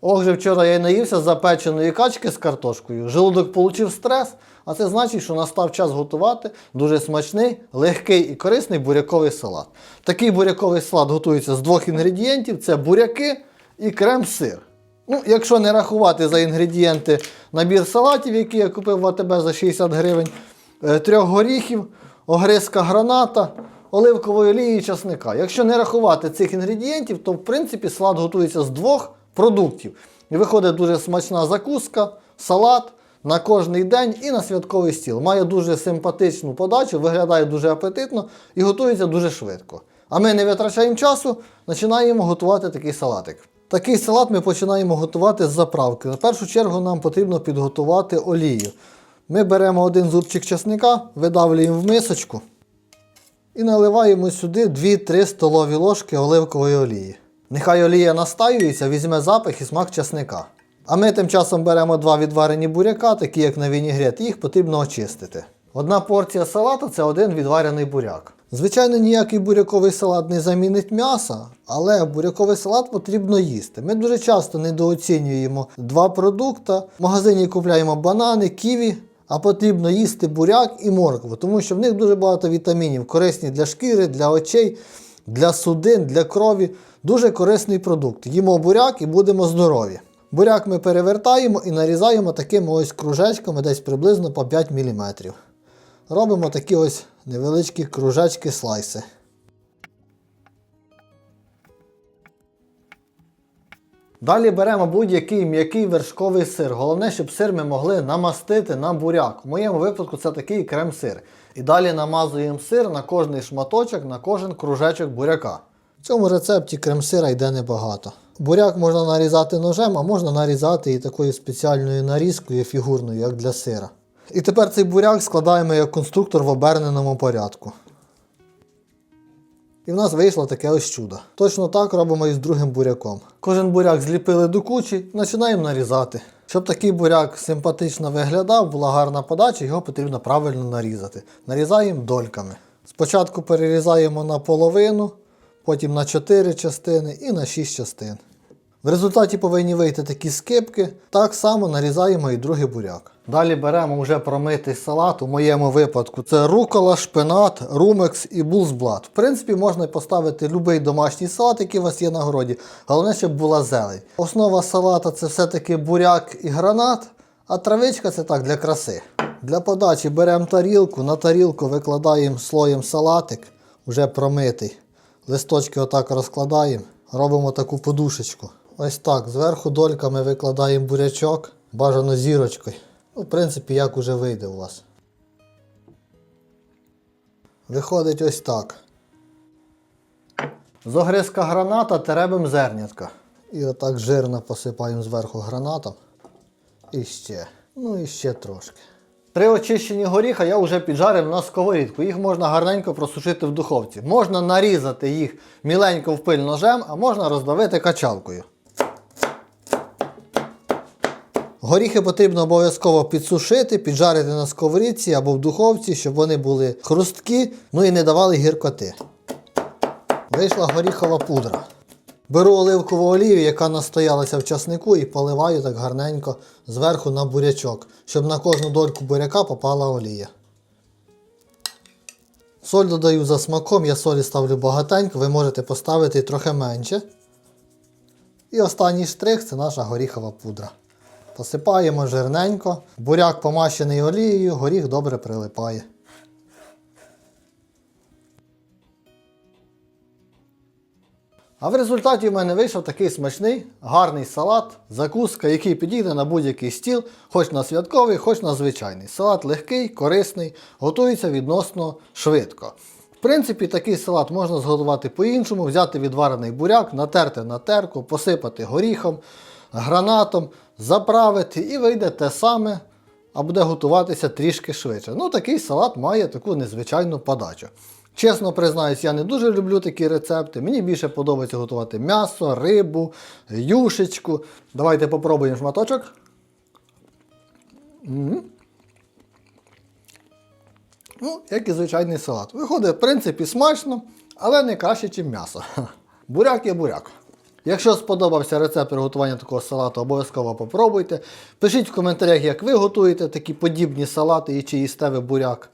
Ох же вчора я й наївся запеченої качки з картошкою, желудок отримав стрес, а це значить, що настав час готувати дуже смачний, легкий і корисний буряковий салат. Такий буряковий салат готується з двох інгредієнтів, це буряки і крем-сир. Ну, якщо не рахувати за інгредієнти набір салатів, який я купив в АТБ за 60 гривень, 3 горіхів, огризка граната, оливкової олії і часника. Якщо не рахувати цих інгредієнтів, то в принципі салат готується з двох продуктів. І виходить дуже смачна закуска, салат на кожний день і на святковий стіл. Має дуже симпатичну подачу, виглядає дуже апетитно і готується дуже швидко. А ми не витрачаємо часу, починаємо готувати такий салатик. Такий салат ми починаємо готувати з заправки. На першу чергу нам потрібно підготувати олію. Ми беремо один зубчик чесника, видавлюємо в мисочку і наливаємо сюди 2-3 столові ложки оливкової олії. Нехай олія настаюється, візьме запах і смак чесника. А ми тим часом беремо 2 відварені буряка, такі як на вінігрет, і їх потрібно очистити. Одна порція салату – це 1 відварений буряк. Звичайно, ніякий буряковий салат не замінить м'яса, але буряковий салат потрібно їсти. Ми дуже часто недооцінюємо 2 продукти. В магазині купляємо банани, ківі, а потрібно їсти буряк і моркву, тому що в них дуже багато вітамінів, корисні для шкіри, для очей, для судин, для крові. Дуже корисний продукт. Їмо буряк і будемо здорові. Буряк ми перевертаємо і нарізаємо такими ось кружечками, десь приблизно по 5 мм. Робимо такі ось невеличкі кружечки слайси. Далі беремо будь-який м'який вершковий сир. Головне, щоб сир ми могли намастити на буряк. У моєму випадку це такий крем-сир. І далі намазуємо сир на кожний шматочок, на кожен кружечок буряка. В цьому рецепті крем-сира йде небагато. Буряк можна нарізати ножем, а можна нарізати і такою спеціальною нарізкою фігурною, як для сира. І тепер цей буряк складаємо як конструктор в оберненому порядку. І в нас вийшло таке ось чудо. Точно так робимо і з другим буряком. Кожен буряк зліпили до кучі і починаємо нарізати. Щоб такий буряк симпатично виглядав, була гарна подача, його потрібно правильно нарізати. Нарізаємо дольками. Спочатку перерізаємо на половину, потім на 4 частини і на 6 частин. В результаті повинні вийти такі скибки. Так само нарізаємо і другий буряк. Далі беремо вже промитий салат. У моєму випадку це рукола, шпинат, румекс і булсблат. В принципі, можна поставити будь-який домашній салат, який у вас є на городі. Головне, щоб була зелень. Основа салата це все-таки буряк і гранат, а травичка це так для краси. Для подачі беремо тарілку, на тарілку викладаємо слоєм салатик, вже промитий. Листочки отак розкладаємо, робимо таку подушечку. Ось так, зверху дольками викладаємо бурячок, бажано зірочкою. Ну, в принципі, як уже вийде у вас. Виходить ось так. З огризка граната теребимо зернятка. І отак жирно посипаємо зверху гранатом. І ще. Ну і ще трошки. 3 очищені горіха я вже піджарив на сковорідку. Їх можна гарненько просушити в духовці. Можна нарізати їх міленько в пиль ножем, а можна роздавити качалкою. Горіхи потрібно обов'язково підсушити, піджарити на сковорідці або в духовці, щоб вони були хрусткі, ну і не давали гіркоти. Вийшла горіхова пудра. Беру оливкову олію, яка настоялася в часнику, і поливаю так гарненько зверху на бурячок, щоб на кожну дольку буряка попала олія. Соль додаю за смаком, я солі ставлю багатенько, ви можете поставити трохи менше. І останній штрих – це наша горіхова пудра. Посипаємо жирненько, буряк помащений олією, горіх добре прилипає. А в результаті в мене вийшов такий смачний, гарний салат, закуска, який підійде на будь-який стіл, хоч на святковий, хоч на звичайний. Салат легкий, корисний, готується відносно швидко. В принципі, такий салат можна зготувати по-іншому, взяти відварений буряк, натерти на терку, посипати горіхом, гранатом, заправити і вийде те саме, а буде готуватися трішки швидше. Ну, такий салат має таку незвичайну подачу. Чесно признаюсь, я не дуже люблю такі рецепти. Мені більше подобається готувати м'ясо, рибу, юшечку. Давайте попробуємо шматочок. Ну, як і звичайний салат. Виходить, в принципі, смачно, але не краще, ніж м'ясо. Буряк є буряк. Якщо сподобався рецепт приготування такого салату, обов'язково попробуйте. Пишіть в коментарях, як ви готуєте такі подібні салати і чи їсте ви буряк.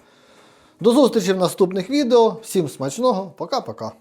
До зустрічі в наступних відео. Всім смачного. Пока-пока.